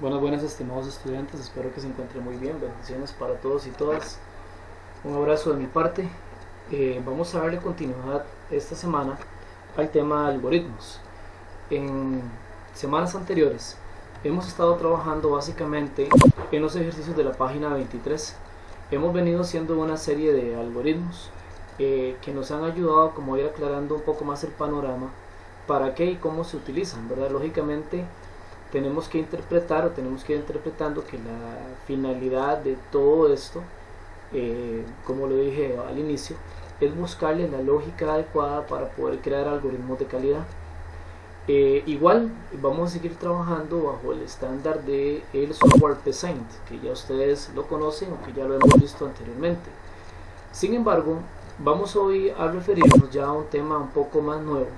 Buenas, estimados estudiantes, espero que se encuentren muy bien. Bendiciones para todos y todas. Un abrazo de mi parte. Vamos a darle continuidad esta semana al tema de algoritmos. En semanas anteriores hemos estado trabajando básicamente en los ejercicios de la página 23. Hemos venido haciendo una serie de algoritmos que nos han ayudado como a ir aclarando un poco más el panorama para qué y cómo se utilizan, ¿verdad? Lógicamente tenemos que interpretar o tenemos que ir interpretando que la finalidad de todo esto, como lo dije al inicio, es buscarle la lógica adecuada para poder crear algoritmos de calidad. Igual vamos a seguir trabajando bajo el estándar de el software Paint, que ya ustedes lo conocen o que ya lo hemos visto anteriormente. Sin embargo, vamos hoy a referirnos ya a un tema un poco más nuevo,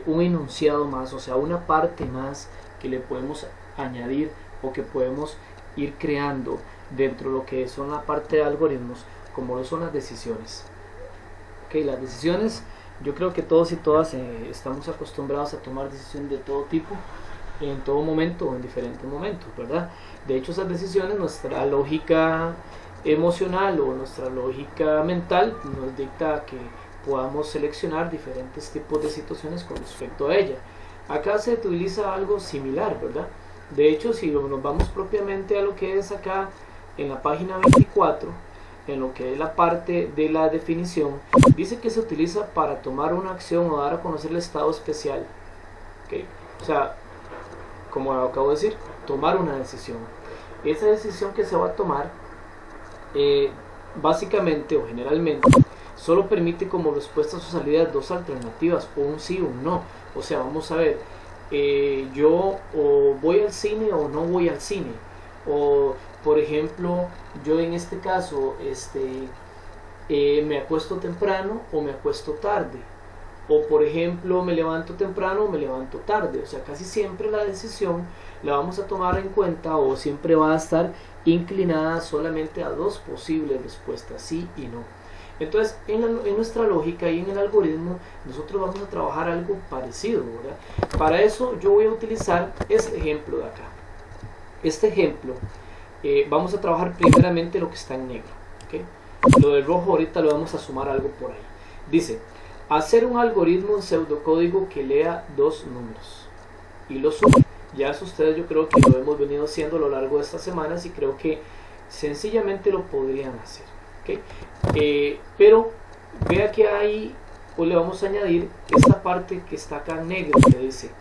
un enunciado más, o sea, una parte más que le podemos añadir o que podemos ir creando dentro de lo que son la parte de algoritmos, como lo son las decisiones. Las decisiones, yo creo que todos y todas estamos acostumbrados a tomar decisiones de todo tipo, en todo momento o en diferentes momentos, ¿verdad? De hecho, esas decisiones, nuestra lógica emocional o nuestra lógica mental nos dicta que podamos seleccionar diferentes tipos de situaciones con respecto a ella. Acá se utiliza algo similar, ¿verdad? De hecho, si nos vamos propiamente a lo que es acá en la página 24, en lo que es la parte de la definición, dice que se utiliza para tomar una acción o dar a conocer el estado especial. ¿Okay? O sea, como acabo de decir, tomar una decisión. Esa decisión que se va a tomar, básicamente o generalmente, solo permite como respuesta a su salida dos alternativas, o un sí o un no. O sea, vamos a ver, yo o voy al cine o no voy al cine. O, por ejemplo, yo en este caso me acuesto temprano o me acuesto tarde. O, por ejemplo, me levanto temprano o me levanto tarde. O sea, casi siempre la decisión la vamos a tomar en cuenta o siempre va a estar inclinada solamente a dos posibles respuestas, sí y no. Entonces, en nuestra lógica y en el algoritmo, nosotros vamos a trabajar algo parecido, ¿verdad? Para eso yo voy a utilizar este ejemplo de acá. Este ejemplo, vamos a trabajar primeramente lo que está en negro, ¿okay? Lo del rojo ahorita lo vamos a sumar algo por ahí. Dice, hacer un algoritmo en pseudocódigo que lea dos números y lo suma. Ya eso ustedes yo creo que lo hemos venido haciendo a lo largo de estas semanas y creo que sencillamente lo podrían hacer. ¿Okay? Pero vea que ahí o le vamos a añadir esta parte que está acá en negro que dice,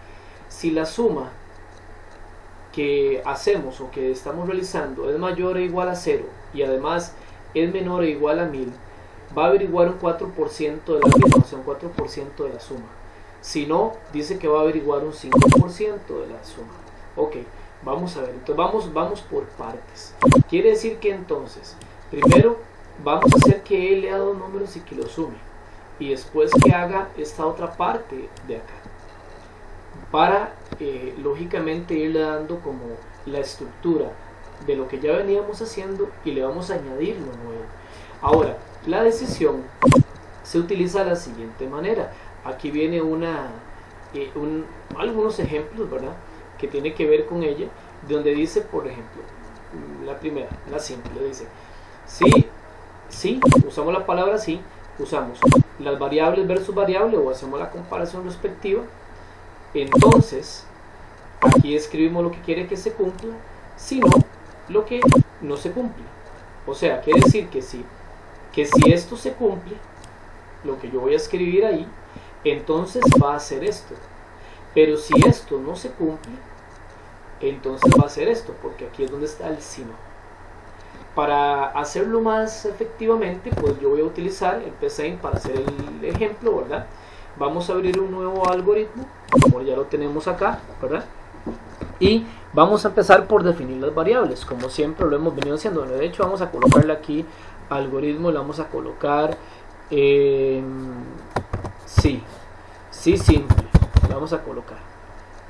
si la suma que hacemos o que estamos realizando es mayor o igual a 0 y además es menor o igual a 1000, va a averiguar un 4% de la misma, o sea, un 4% de la suma. Si no, dice que va a averiguar un 5% de la suma. Ok, vamos a ver, entonces vamos por partes. Quiere decir que entonces, primero vamos a hacer que él lea dos números y que lo sume, y después que haga esta otra parte de acá, para lógicamente irle dando como la estructura de lo que ya veníamos haciendo y le vamos a añadir lo nuevo. Ahora, la decisión se utiliza de la siguiente manera. Aquí viene algunos ejemplos, ¿verdad?, que tiene que ver con ella, donde dice, por ejemplo, la primera, la simple, dice, sí, usamos la palabra sí, usamos las variables versus variable o hacemos la comparación respectiva. Entonces, aquí escribimos lo que quiere que se cumpla, si no, lo que no se cumple. O sea, quiere decir que si esto se cumple, lo que yo voy a escribir ahí, entonces va a ser esto. Pero si esto no se cumple, entonces va a ser esto, porque aquí es donde está el si no. Para hacerlo más efectivamente, pues yo voy a utilizar el Paint para hacer el ejemplo, ¿verdad? Vamos a abrir un nuevo algoritmo, como ya lo tenemos acá, ¿verdad? Y vamos a empezar por definir las variables, como siempre lo hemos venido haciendo. De hecho, vamos a colocarle aquí algoritmo, le vamos a colocar sí simple, le vamos a colocar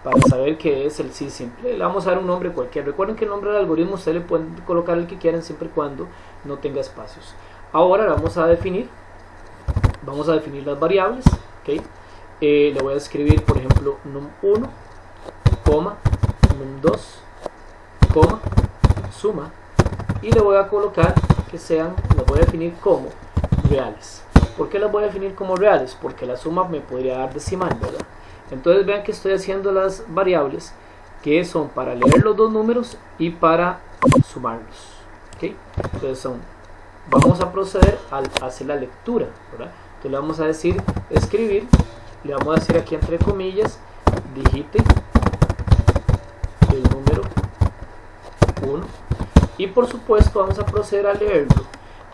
para saber qué es el sí simple. Le vamos a dar un nombre cualquiera. Recuerden que el nombre del algoritmo ustedes le pueden colocar el que quieran siempre y cuando no tenga espacios. Ahora vamos a definir las variables, ¿okay? Le voy a escribir, por ejemplo, num1, num2, coma, suma, y le voy a colocar que sean, los voy a definir como reales. ¿Por qué los voy a definir como reales? Porque la suma me podría dar decimal, ¿verdad? Entonces vean que estoy haciendo las variables que son para leer los dos números y para sumarlos. ¿Okay? Entonces vamos a proceder a hacer la lectura, ¿verdad? Entonces le vamos a decir escribir, le vamos a decir aquí entre comillas, digite el número 1 y por supuesto vamos a proceder a leerlo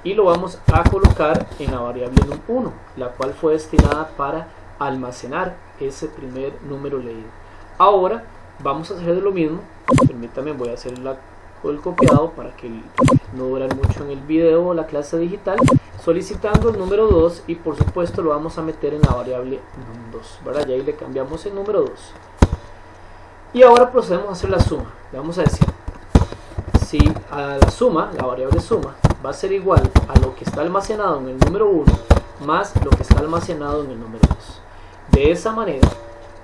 y lo vamos a colocar en la variable 1, la cual fue destinada para almacenar ese primer número leído. Ahora vamos a hacer lo mismo, permítanme, voy a hacer el copiado para que no dure mucho en el video o la clase digital, solicitando el número 2 y por supuesto lo vamos a meter en la variable 2, ¿verdad? Y ahí le cambiamos el número 2. Y ahora procedemos a hacer la suma. Le vamos a decir, si a la suma, la variable suma, va a ser igual a lo que está almacenado en el número 1 más lo que está almacenado en el número 2. De esa manera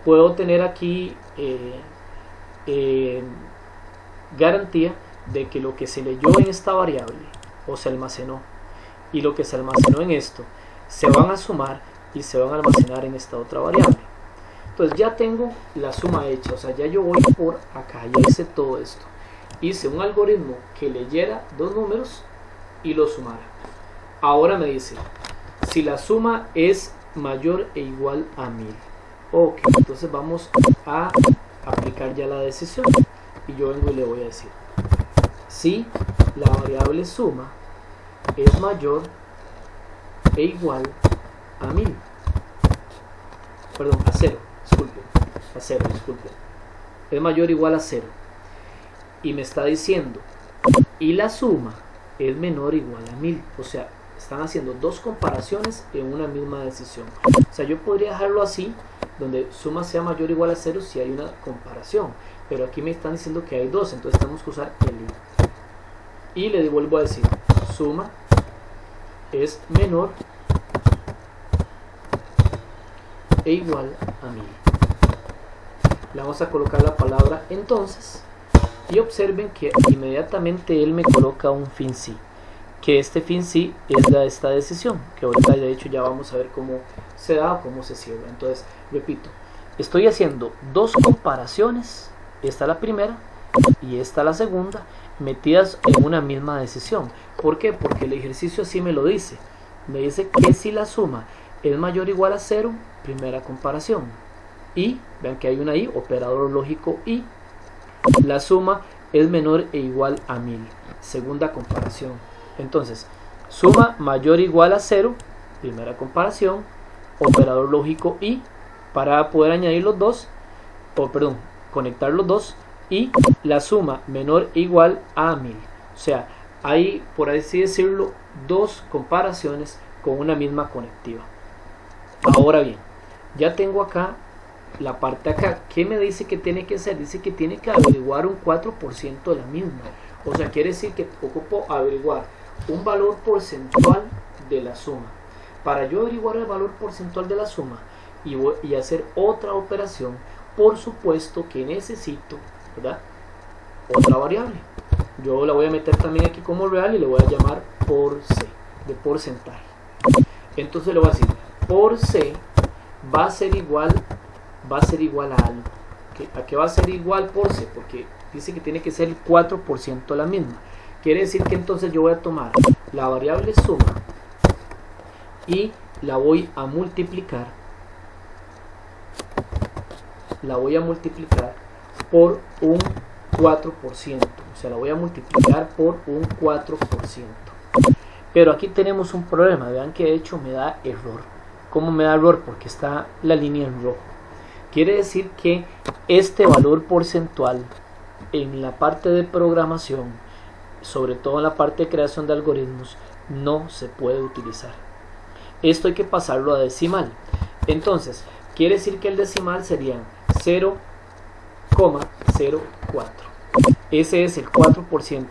puedo tener aquí garantía de que lo que se leyó en esta variable o se almacenó y lo que se almacenó en esto se van a sumar y se van a almacenar en esta otra variable. Entonces ya tengo la suma hecha, o sea, ya yo voy por acá, ya hice todo esto. Hice un algoritmo que leyera dos números y los sumara. Ahora me dice, si la suma es mayor e igual a 1000. Ok, entonces vamos a aplicar ya la decisión. Y yo vengo y le voy a decir, si la variable suma es mayor e igual a 1000. Perdón, a 0, disculpen. A 0, disculpen. Es mayor o igual a 0. Y me está diciendo, y la suma es menor o igual a 1000. O sea, están haciendo dos comparaciones en una misma decisión. O sea, yo podría dejarlo así, donde suma sea mayor o igual a 0 si hay una comparación. Pero aquí me están diciendo que hay dos, entonces tenemos que usar el y. Y le vuelvo a decir, suma es menor e igual a 1000. Le vamos a colocar la palabra entonces. Y observen que inmediatamente él me coloca un fin sí, que este fin sí es de esta decisión, que ahorita de hecho ya vamos a ver cómo se da o cómo se cierra. Entonces, repito, estoy haciendo dos comparaciones, esta la primera y esta la segunda, metidas en una misma decisión. ¿Por qué? Porque el ejercicio así me lo dice. Me dice que si la suma es mayor o igual a 0, primera comparación. Y, vean que hay una I, operador lógico y. La suma es menor e igual a 1000, segunda comparación. Entonces, suma mayor o igual a 0, primera comparación, operador lógico y, para poder añadir los dos, conectar los dos, y la suma menor e igual a 1000. O sea, hay, por así decirlo, dos comparaciones con una misma conectiva. Ahora bien, ya tengo acá la parte acá. ¿Qué me dice que tiene que hacer? Dice que tiene que averiguar un 4% de la misma. O sea, quiere decir que ocupo averiguar un valor porcentual de la suma. Para yo averiguar el valor porcentual de la suma y hacer otra operación, por supuesto que necesito, ¿verdad?, otra variable. Yo la voy a meter también aquí como real y le voy a llamar por C, de porcentaje. Entonces le voy a decir, por C va a ser igual a algo. ¿A qué va a ser igual por C? Porque dice que tiene que ser el 4% la misma. Quiere decir que entonces yo voy a tomar la variable suma y la voy a multiplicar. Por un 4%. O sea, la voy a multiplicar por un 4%. Pero aquí tenemos un problema. Vean que de hecho me da error. ¿Cómo me da error? Porque está la línea en rojo. Quiere decir que este valor porcentual en la parte de programación, sobre todo en la parte de creación de algoritmos, no se puede utilizar. Esto hay que pasarlo a decimal. Entonces, quiere decir que el decimal sería 0,04. Ese es el 4%,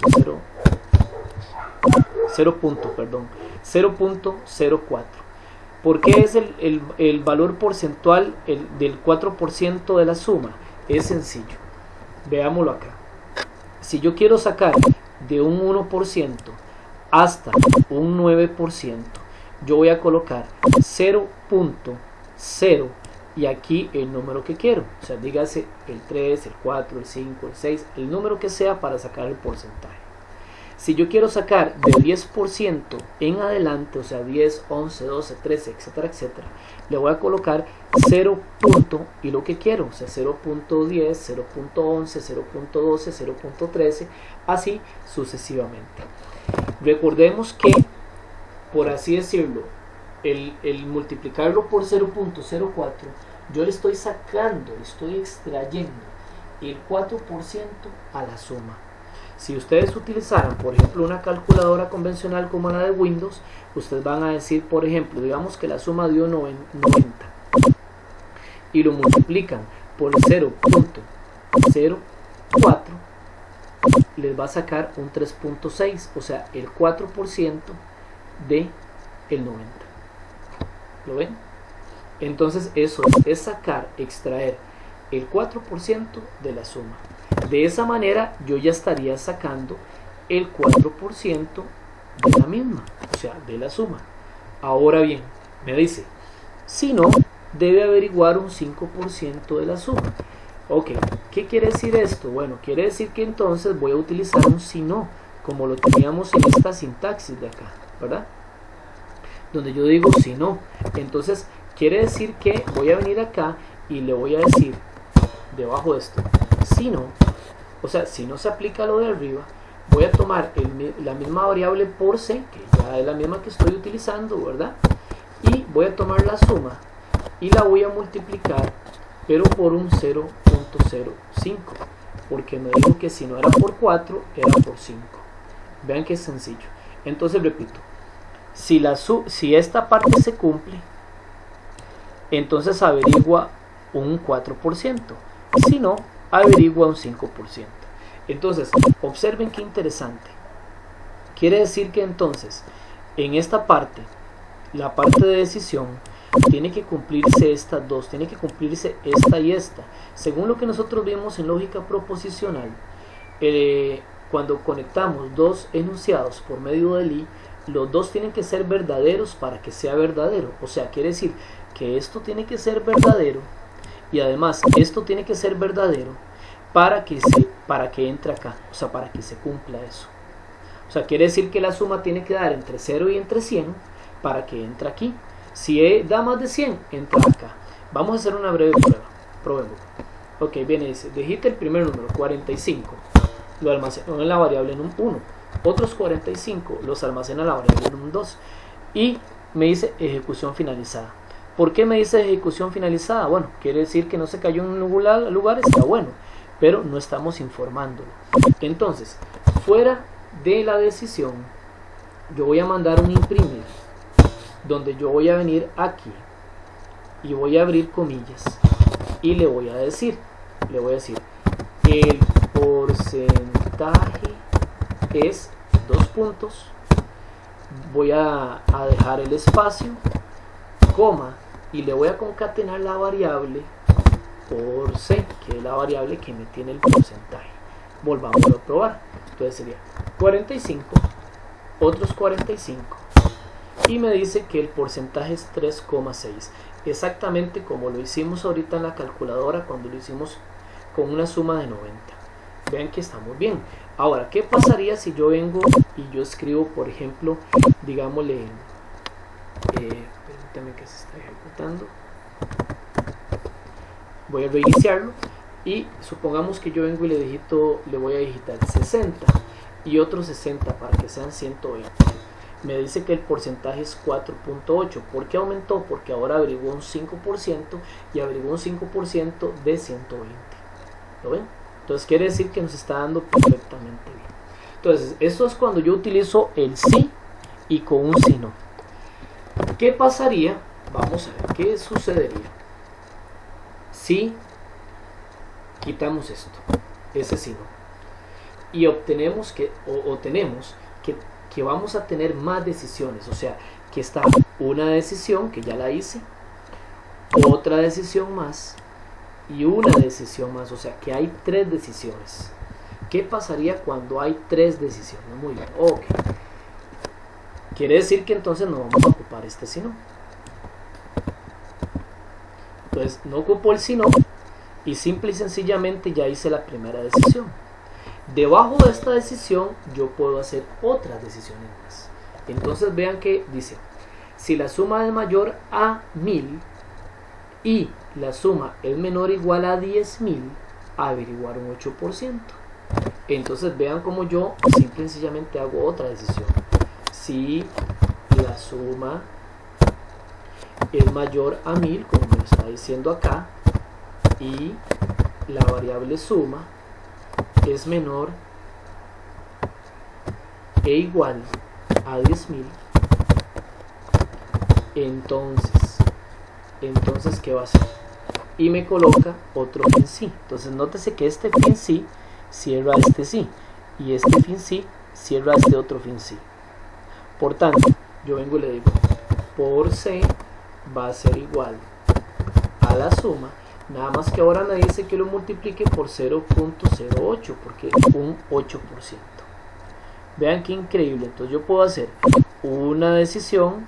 0.04. ¿Por qué es el valor porcentual del 4% de la suma? Es sencillo. Veámoslo acá. si yo quiero sacar de un 1% hasta un 9%, yo voy a colocar 0.0 y aquí el número que quiero, o sea, dígase el 3, el 4, el 5, el 6, el número que sea para sacar el porcentaje. Si yo quiero sacar del 10% en adelante, o sea, 10, 11, 12, 13, etcétera, etcétera, le voy a colocar 0. Y lo que quiero, o sea, 0.10, 0.11, 0.12, 0.13, así sucesivamente. Recordemos que, por así decirlo, el multiplicarlo por 0.04, yo le estoy sacando, le estoy extrayendo el 4% a la suma. Si ustedes utilizaran, por ejemplo, una calculadora convencional como la de Windows, ustedes van a decir, por ejemplo, digamos que la suma dio 90 y lo multiplican por 0.04, les va a sacar un 3.6, o sea, el 4% de el 90. ¿Lo ven? Entonces eso es sacar, extraer el 4% de la suma. De esa manera yo ya estaría sacando el 4% de la misma, o sea, de la suma. Ahora bien, me dice, si no, debe averiguar un 5% de la suma. Ok, ¿qué quiere decir esto? Bueno, quiere decir que entonces voy a utilizar un si no, como lo teníamos en esta sintaxis de acá, ¿verdad? Donde yo digo si no. Entonces, quiere decir que voy a venir acá y le voy a decir, debajo de esto, si no, o sea, si no se aplica lo de arriba, voy a tomar la misma variable por c, que ya es la misma que estoy utilizando, ¿verdad? Y voy a tomar la suma y la voy a multiplicar, pero por un 0.05, porque me dijo que si no era por 4, era por 5. Vean que es sencillo. Entonces repito, si esta parte se cumple, entonces averigua un 4%. Si no, averigua un 5%. Entonces, observen qué interesante. Quiere decir que entonces, en esta parte, la parte de decisión, tiene que cumplirse estas dos, tiene que cumplirse esta y esta. Según lo que nosotros vimos en lógica proposicional, cuando conectamos dos enunciados por medio del i, los dos tienen que ser verdaderos para que sea verdadero. O sea, quiere decir que esto tiene que ser verdadero y además esto tiene que ser verdadero para que entre acá, o sea, para que se cumpla eso. O sea, quiere decir que la suma tiene que dar entre 0 y entre 100 para que entre aquí. Si da más de 100, entra acá. Vamos a hacer una breve prueba. Probemos. Ok, viene, dice, digite el primer número, 45. Lo almaceno en la variable en un 1. Otros 45 los almacena en la variable en un 2. Y me dice ejecución finalizada. ¿Por qué me dice ejecución finalizada? Bueno, quiere decir que no se cayó en un lugar, está bueno, pero no estamos informándolo. Entonces, fuera de la decisión, yo voy a mandar un imprimir, donde yo voy a venir aquí y voy a abrir comillas y le voy a decir, el porcentaje es 2 puntos, voy a dejar el espacio, coma, y le voy a concatenar la variable por c, que es la variable que me tiene el porcentaje. Volvamos a probar. Entonces sería 45, otros 45, y me dice que el porcentaje es 3,6, exactamente como lo hicimos ahorita en la calculadora cuando lo hicimos con una suma de 90. Vean que estamos bien. Ahora, ¿qué pasaría si yo vengo y yo escribo, por ejemplo, digámosle, permítame que se está ejecutando, voy a reiniciarlo y supongamos que yo vengo y le voy a digitar 60 y otro 60 para que sean 120. Me dice que el porcentaje es 4.8. ¿Por qué aumentó? Porque ahora averiguó un 5% y averiguó un 5% de 120. ¿Lo ven? Entonces quiere decir que nos está dando perfectamente bien. Entonces, esto es cuando yo utilizo el sí y con un si no. ¿Qué pasaría? Vamos a ver, ¿qué sucedería si quitamos esto, ese sí no, y obtenemos que vamos a tener más decisiones? O sea, que está una decisión que ya la hice, otra decisión más y una decisión más, o sea que hay 3 decisiones. ¿qué pasaría cuando hay 3 decisiones? Muy bien, ok. Quiere decir que entonces no vamos a ocupar este si no. Entonces no ocupo el si no y simple y sencillamente ya hice la primera decisión. Debajo de esta decisión yo puedo hacer otras decisiones más. Entonces vean que dice, si la suma es mayor a 1000 y la suma es menor o igual a 10.000, averiguar un 8%. Entonces vean como yo simple y sencillamente hago otra decisión. Si la suma es mayor a 1000, como me lo está diciendo acá, y la variable suma es menor e igual a 10.000, entonces ¿qué va a hacer? Y me coloca otro fin sí. Entonces nótese que este fin sí cierra este sí y este fin sí cierra este otro fin sí. Por tanto, yo vengo y le digo, por C va a ser igual a la suma, nada más que ahora me dice que lo multiplique por 0.08, porque un 8%. Vean qué increíble. Entonces yo puedo hacer una decisión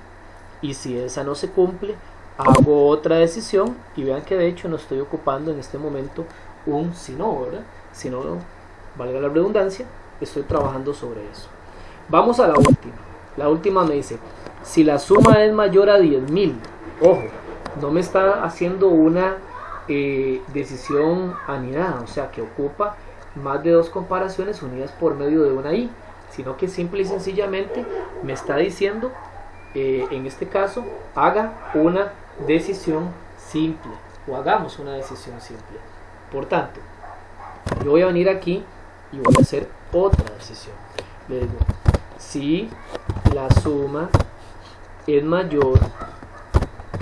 y si esa no se cumple, hago otra decisión y vean que de hecho no estoy ocupando en este momento un si no, ¿verdad? Si no, valga la redundancia, estoy trabajando sobre eso. Vamos a la última. La última me dice, si la suma es mayor a 10.000, ojo, no me está haciendo una decisión anidada, o sea que ocupa más de 2 comparaciones unidas por medio de una i, sino que simple y sencillamente me está diciendo, en este caso, haga una decisión simple, o hagamos una decisión simple. Por tanto, yo voy a venir aquí y voy a hacer otra decisión. Le digo, si la suma es mayor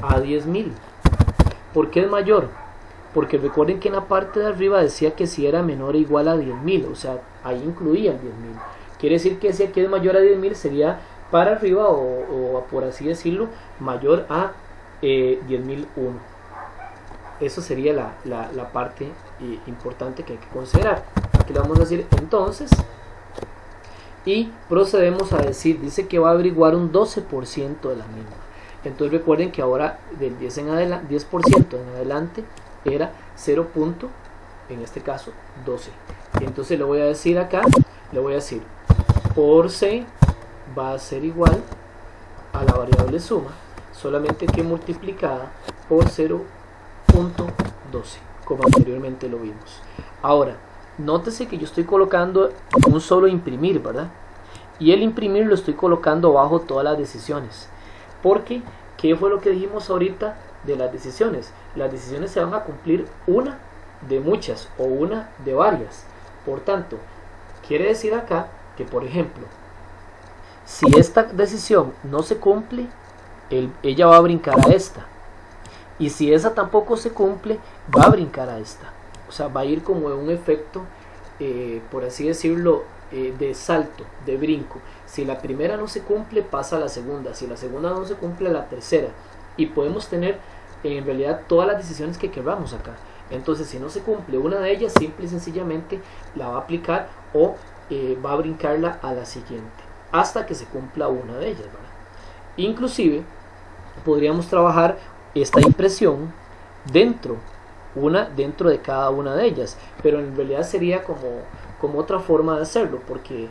a 10.000. ¿Por qué es mayor? Porque recuerden que en la parte de arriba decía que si era menor o igual a 10.000, o sea, ahí incluía el 10.000. Quiere decir que si aquí es mayor a 10.000 sería para arriba o por así decirlo, mayor a 10.001. Eso sería la parte importante que hay que considerar. Aquí le vamos a decir entonces y procedemos a decir, dice que va a averiguar un 12% de la misma. Entonces recuerden que ahora del 10% en adelante era 0. En este caso 12. Entonces le voy a decir acá, le voy a decir por C va a ser igual a la variable suma, solamente que multiplicada por 0.12, como anteriormente lo vimos. Ahora, nótese que yo estoy colocando un solo imprimir, ¿verdad? Y el imprimir lo estoy colocando bajo todas las decisiones. Porque, ¿qué fue lo que dijimos ahorita de las decisiones? Las decisiones se van a cumplir una de muchas o una de varias. Por tanto, quiere decir acá que, por ejemplo, si esta decisión no se cumple, ella va a brincar a esta. Y si esa tampoco se cumple, va a brincar a esta. O sea, va a ir como un efecto, por así decirlo, de salto, de brinco. Si la primera no se cumple, pasa a la segunda. Si la segunda no se cumple, a la tercera. Y podemos tener en realidad todas las decisiones que queramos acá. Entonces, si no se cumple una de ellas, simple y sencillamente la va a aplicar o va a brincarla a la siguiente, hasta que se cumpla una de ellas, ¿verdad? Inclusive, podríamos trabajar esta impresión dentro de cada una de ellas, pero en realidad sería como otra forma de hacerlo, porque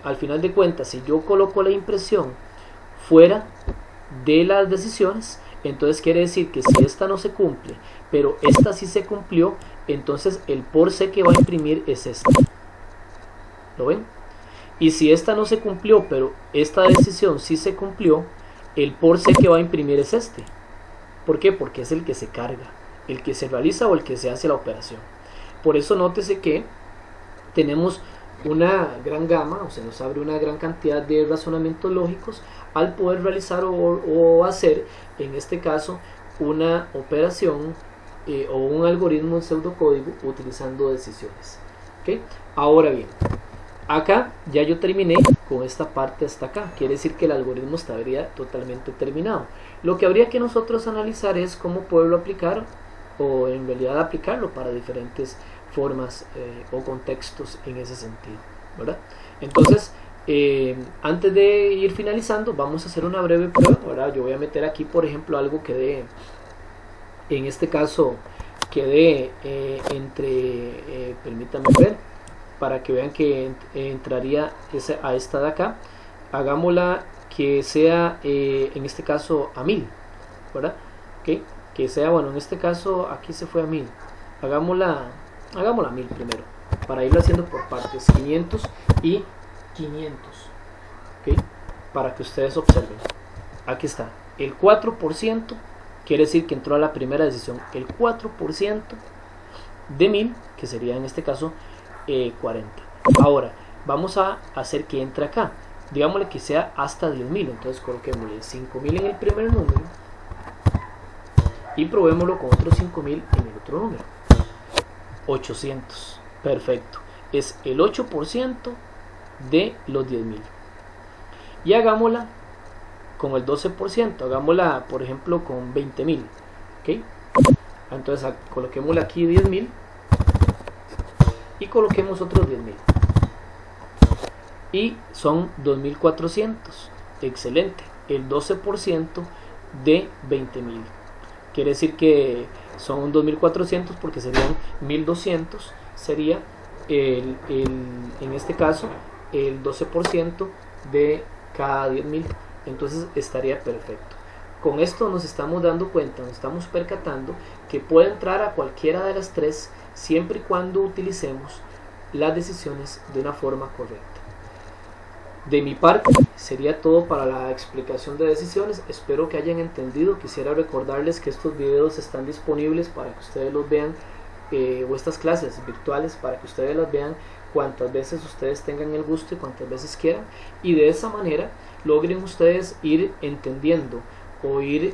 al final de cuentas, si yo coloco la impresión fuera de las decisiones, entonces quiere decir que si esta no se cumple, pero esta sí se cumplió, entonces el por C que va a imprimir es este. ¿Lo ven? Y si esta no se cumplió, pero esta decisión sí se cumplió, el por C que va a imprimir es este. ¿Por qué? Porque es el que se carga, el que se realiza o el que se hace la operación. Por eso nótese que tenemos una gran gama, o se nos abre una gran cantidad de razonamientos lógicos al poder realizar o hacer, en este caso, una operación o un algoritmo en pseudocódigo utilizando decisiones. ¿Okay? Ahora bien, acá ya yo terminé con esta parte hasta acá, quiere decir que el algoritmo estaría totalmente terminado. Lo que habría que nosotros analizar es cómo poderlo aplicar o en realidad aplicarlo para diferentes formas o contextos en ese sentido, ¿verdad? Entonces, antes de ir finalizando, vamos a hacer una breve prueba, ¿verdad? Yo voy a meter aquí, por ejemplo, algo que dé, en este caso, que dé permítanme ver, para que vean que entraría a esta de acá. Hagámosla que sea, en este caso, a 1000, ¿verdad? ¿Okay? Que sea, bueno, en este caso, aquí se fue a 1000. Hagámosla a 1000 primero, para irlo haciendo por partes, 500 y 500, ¿okay? Para que ustedes observen. Aquí está, el 4% quiere decir que entró a la primera decisión, el 4% de 1000, que sería en este caso 40. Ahora, vamos a hacer que entre acá, digámosle que sea hasta 10.000, entonces coloquémosle 5.000 en el primer número y probémoslo con otros 5.000 en el otro número. 800, perfecto, es el 8% de los 10.000. Y hagámosla con el 12%, hagámosla por ejemplo con 20.000, ¿ok? Entonces coloquémosle aquí 10.000 y coloquemos otros 10.000 y son 2.400, excelente, el 12% de 20.000, quiere decir que son 2.400 porque serían 1.200, sería en este caso el 12% de cada 10.000, entonces estaría perfecto. Con esto nos estamos dando cuenta, nos estamos percatando que puede entrar a cualquiera de las tres siempre y cuando utilicemos las decisiones de una forma correcta. De mi parte sería todo para la explicación de decisiones, espero que hayan entendido. Quisiera recordarles que estos videos están disponibles para que ustedes los vean, o estas clases virtuales para que ustedes las vean cuantas veces ustedes tengan el gusto y cuantas veces quieran, y de esa manera logren ustedes ir entendiendo o ir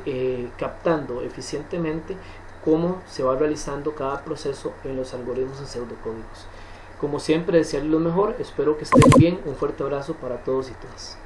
captando eficientemente cómo se va realizando cada proceso en los algoritmos en pseudocódigos. Como siempre, desearles lo mejor, espero que estén bien, un fuerte abrazo para todos y todas.